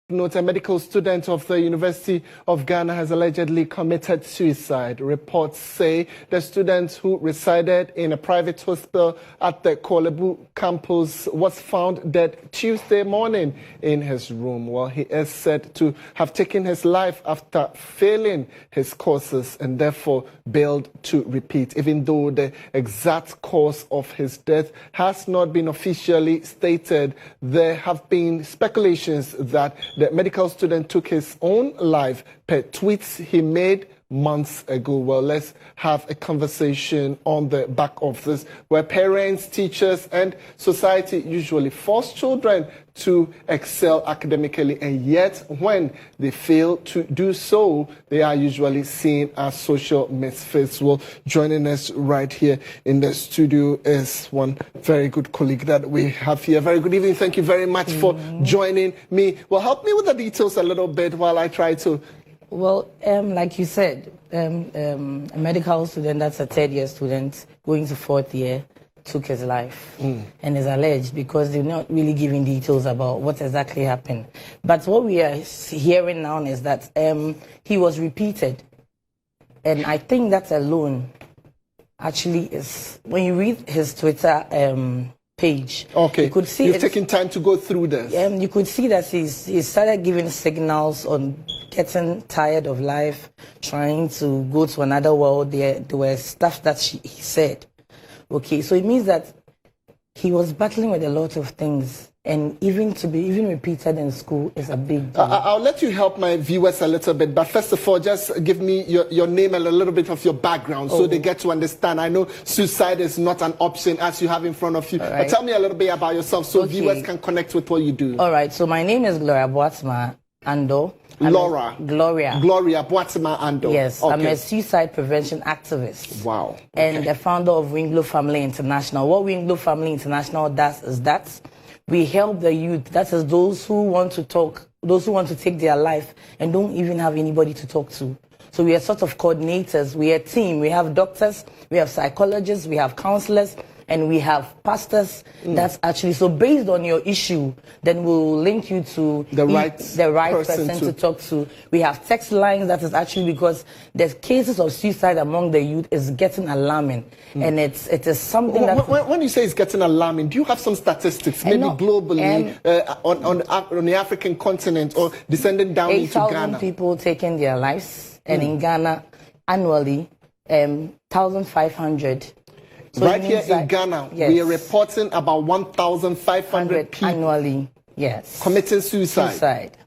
Note, a medical student of the University of Ghana has allegedly committed suicide. Reports say the student, who resided in a private hospital at the Kolebu campus, was found dead Tuesday morning in his room. Well, he is said to have taken his life after failing his courses and therefore bailed to repeat, even though the exact cause of his death has not been officially stated. There have been speculations that the medical student took his own life per tweets he made months ago. Well, let's have a conversation on the back of this, where parents, teachers, and society usually force children to excel academically, and yet when they fail to do so, they are usually seen as social misfits. Well, joining us right here in the studio is one very good colleague that we have here. Very good evening. Thank you very much for joining me. Well, help me with the details a little bit while I try to... Well, like you said, a medical student, that's a third-year student, going to fourth year, took his life and is alleged, because they're not really giving details about what exactly happened. But what we are hearing now is that he was repeated. And I think that alone actually is, when you read his Twitter page. Okay, you could see you've taken time to go through this. You could see that he started giving signals on getting tired of life, trying to go to another world. There were stuff that he said. Okay, so it means that he was battling with a lot of things, and even to be repeated in school is a big deal. I'll let you help my viewers a little bit, but first of all, just give me your name and a little bit of your background so they get to understand. I know suicide is not an option as you have in front of you, but tell me a little bit about yourself so viewers can connect with what you do. All right, so my name is Gloria Boatsma Ando. Gloria Boatsma Ando. Yes, okay. I'm a suicide prevention activist. Wow. Okay. And the founder of Winglow Family International. What Winglow Family International does is that we help the youth, that is those who want to talk, those who want to take their life and don't even have anybody to talk to. So we are sort of coordinators, we are a team, we have doctors, we have psychologists, we have counselors, and we have pastors. That's actually, so based on your issue, then we'll link you to the right person to talk to. We have text lines. That is actually because the cases of suicide among the youth is getting alarming. And it is something that... When you say it's getting alarming, do you have some statistics, maybe globally, on the African continent or descending down into Ghana? 8,000 people taking their lives, and in Ghana, annually, 1,500. So right here in Ghana, we are reporting about 1,500 people annually, committing suicide.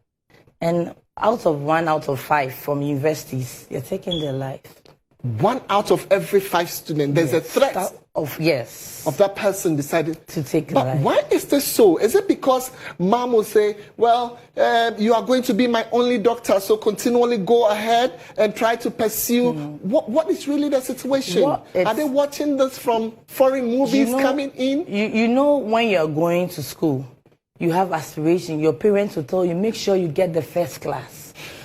And out of 5 from universities, they're taking their life. 1 out of every 5 students, there's a threat of that person decided to take life. But why is this so? Is it because mom will say, well, you are going to be my only doctor, so continually go ahead and try to pursue? What is really the situation? Are they watching this from foreign movies coming in? You know, when you're going to school, you have aspiration. Your parents will tell you, make sure you get the first class.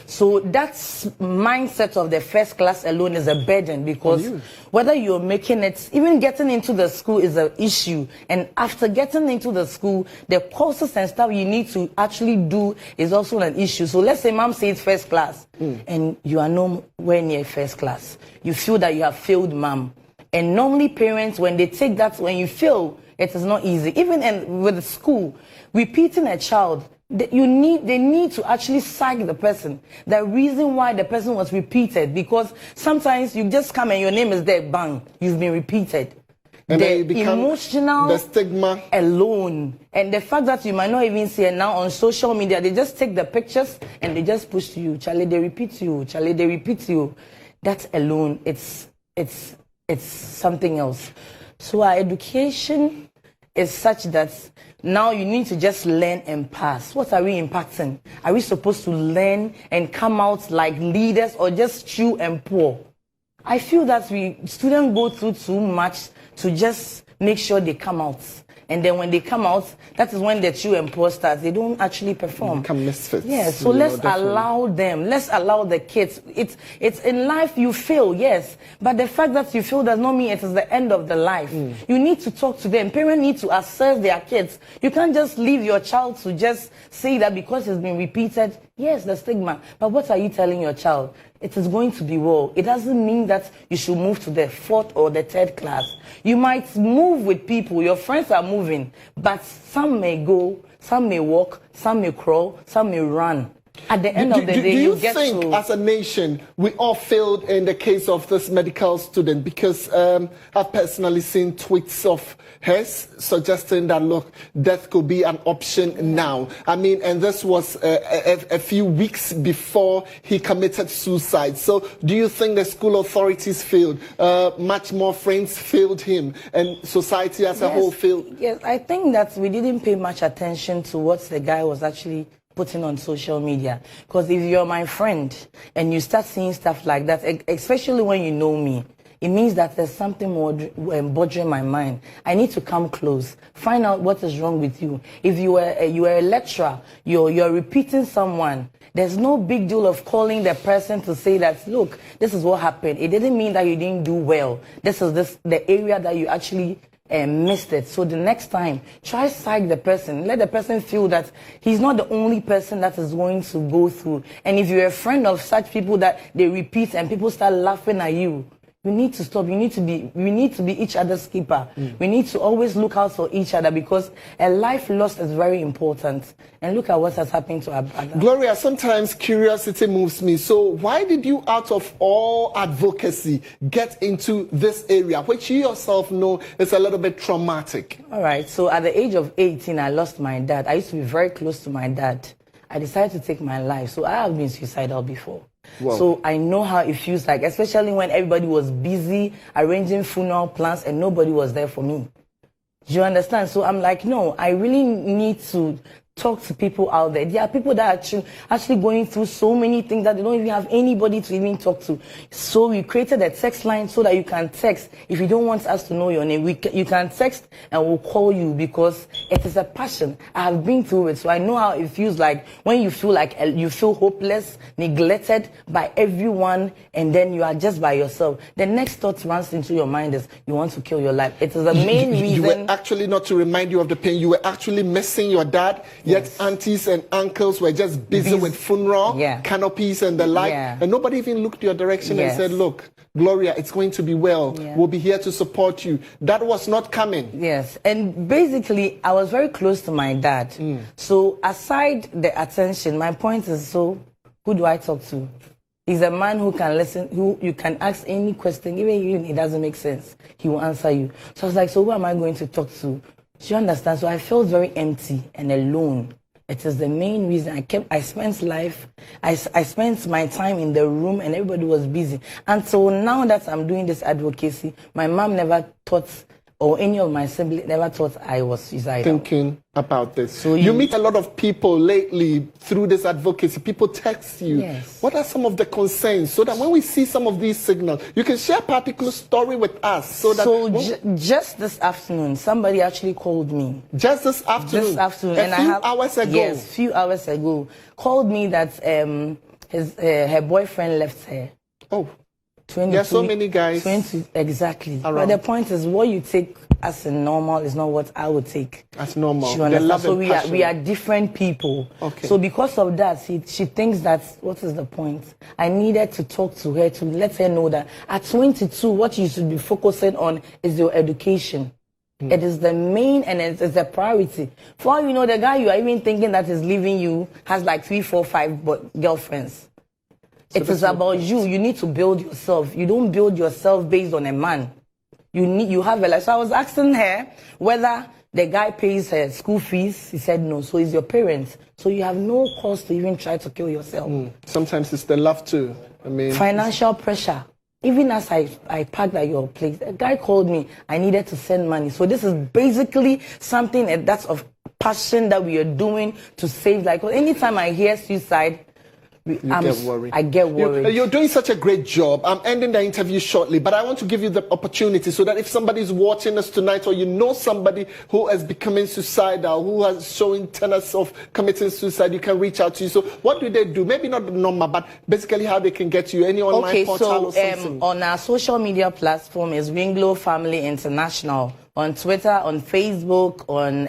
So that mindset of the first class alone is a burden, because whether you're making it, even getting into the school is an issue. And after getting into the school, the courses and stuff you need to actually do is also an issue. So let's say mom says first class and you are nowhere near first class. You feel that you have failed mom. And normally parents, when they take that, when you fail, it is not easy. Even with the school, repeating a child, they need to actually psych the person. The reason why the person was repeated, because sometimes you just come and your name is there, bang, you've been repeated. And the then you become emotional, the stigma alone, and the fact that you might not even see it now on social media, they just take the pictures and they just push to you. Charlie, they repeat you. Charlie, they repeat you. That alone, it's something else. So our education is such that now you need to just learn and pass. What are we impacting? Are we supposed to learn and come out like leaders, or just chew and pour? I feel that students go through too much to just make sure they come out. and then when they come out, that is when the true imposters, they don't actually perform. Become misfits. Yeah, so let's allow them. Let's allow the kids. It's in life you fail, yes, but the fact that you fail does not mean it is the end of the life. You need to talk to them. Parents need to assess their kids. You can't just leave your child to just say that because it's been repeated. Yes, the stigma. But what are you telling your child? It is going to be well. It doesn't mean that you should move to the 4th or the 3rd class. You might move with people. Your friends are moving, but some may go, some may walk, some may crawl, some may run. At the end of the day, you think as a nation we all failed in the case of this medical student? Because I've personally seen tweets of hers suggesting that, look, death could be an option now. I mean, and this was a few weeks before he committed suicide. So do you think the school authorities failed? Much more friends failed him, and society as a whole failed? Yes, I think that we didn't pay much attention to what the guy was actually putting on social media. Because if you're my friend and you start seeing stuff like that, especially when you know me, it means that there's something more bothering my mind. I need to come close, find out what is wrong with you. If you are a lecturer, you're repeating someone, there's no big deal of calling the person to say that, look, this is what happened. It didn't mean that you didn't do well. This is the area that you actually missed it. So the next time, try psych the person. Let the person feel that he's not the only person that is going to go through. And if you're a friend of such people that they repeat and people start laughing at you, we need to stop. We need to be each other's keeper. We need to always look out for each other, because a life lost is very important. And look at what has happened to our brother. Gloria, sometimes curiosity moves me. So why did you, out of all advocacy, get into this area, which you yourself know is a little bit traumatic? All right. So at the age of 18, I lost my dad. I used to be very close to my dad. I decided to take my life. So I have been suicidal before. Wow. So I know how it feels like, especially when everybody was busy arranging funeral plans and nobody was there for me. Do you understand? So I'm like, no, I really need to talk to people out there. There are people that are actually going through so many things that they don't even have anybody to even talk to. So we created a text line so that you can text. If you don't want us to know your name, you can text and we'll call you, because it is a passion. I have been through it, so I know how it feels like when you feel like you feel hopeless, neglected by everyone, and then you are just by yourself. The next thought runs into your mind is you want to kill your life. It is the main reason. You were actually, not to remind you of the pain, you were actually missing your dad. Yet aunties and uncles were just busy with funeral, canopies and the like, and nobody even looked your direction and said, look, Gloria, it's going to be well. We'll be here to support you. That was not coming. Yes, and basically, I was very close to my dad. So aside the attention, my point is, so who do I talk to? He's a man who can listen, who you can ask any question, even if it doesn't make sense, he will answer you. So I was like, so who am I going to talk to? Do you understand? So I felt very empty and alone. It is the main reason I spent my time in the room and everybody was busy. Until now that I'm doing this advocacy, my mom never thought, or any of my siblings never thought I was suicidal. Thinking about this. So you meet a lot of people lately through this advocacy. People text you. Yes. What are some of the concerns, so that when we see some of these signals, you can share a particular story with us? So just this afternoon, somebody actually called me. Just this afternoon? This afternoon. A few hours ago? Yes, a few hours ago. Called me that her boyfriend left her. Oh. There are so many guys. 20, exactly. Around. But the point is, what you take as a normal is not what I would take as normal. So we are different people. Okay. So because of that, she thinks that, what is the point? I needed to talk to her to let her know that at 22, what you should be focusing on is your education. It is the main and it is the priority. For all you know, the guy you are even thinking that is leaving you has like 3, 4, 5 girlfriends. So it is about you. You need to build yourself. You don't build yourself based on a man. You have a life. So I was asking her whether the guy pays her school fees. He said no. So it's your parents. So you have no cause to even try to kill yourself. Sometimes it's the love too. I mean, financial pressure. Even as I parked at your place, a guy called me. I needed to send money. So this is basically something that's of passion that we are doing to save life. Anytime I hear suicide, get worried. I get worried. You're doing such a great job. I'm ending the interview shortly, but I want to give you the opportunity so that if somebody's watching us tonight, or you know somebody who is becoming suicidal, who has showing tenets of committing suicide, you can reach out to you. So what do they do? Maybe not the number, but basically how they can get to you. Any online portal or something? On our social media platform is Winglow Family International. On Twitter, on Facebook, on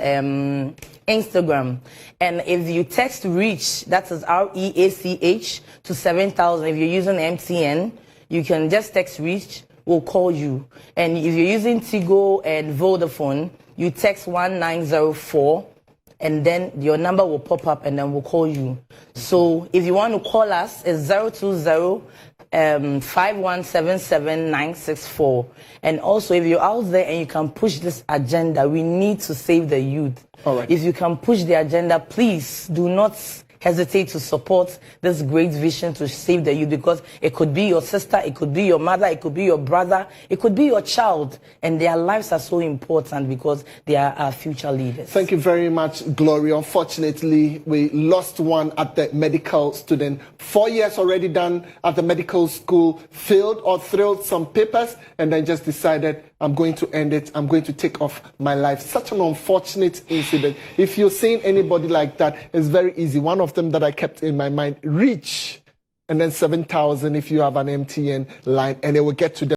Instagram. And if you text REACH, that is REACH, to 7,000. If you're using MTN, you can just text REACH, we'll call you. And if you're using Tigo and Vodafone, you text 1904, and then your number will pop up, and then we'll call you. So if you want to call us, it's 020 5177964. And also, if you're out there and you can push this agenda, we need to save the youth. All right. If you can push the agenda, please do not hesitate to support this great vision to save the youth, because it could be your sister, it could be your mother, it could be your brother, it could be your child, and their lives are so important because they are our future leaders. Thank you very much, Glory. Unfortunately, we lost one at the medical student. 4 years already done at the medical school, failed or thrilled some papers, and then just decided, I'm going to end it. I'm going to take off my life. Such an unfortunate incident. If you're seeing anybody like that, it's very easy. One of them that I kept in my mind, REACH, and then 7,000 if you have an MTN line, and it will get to them.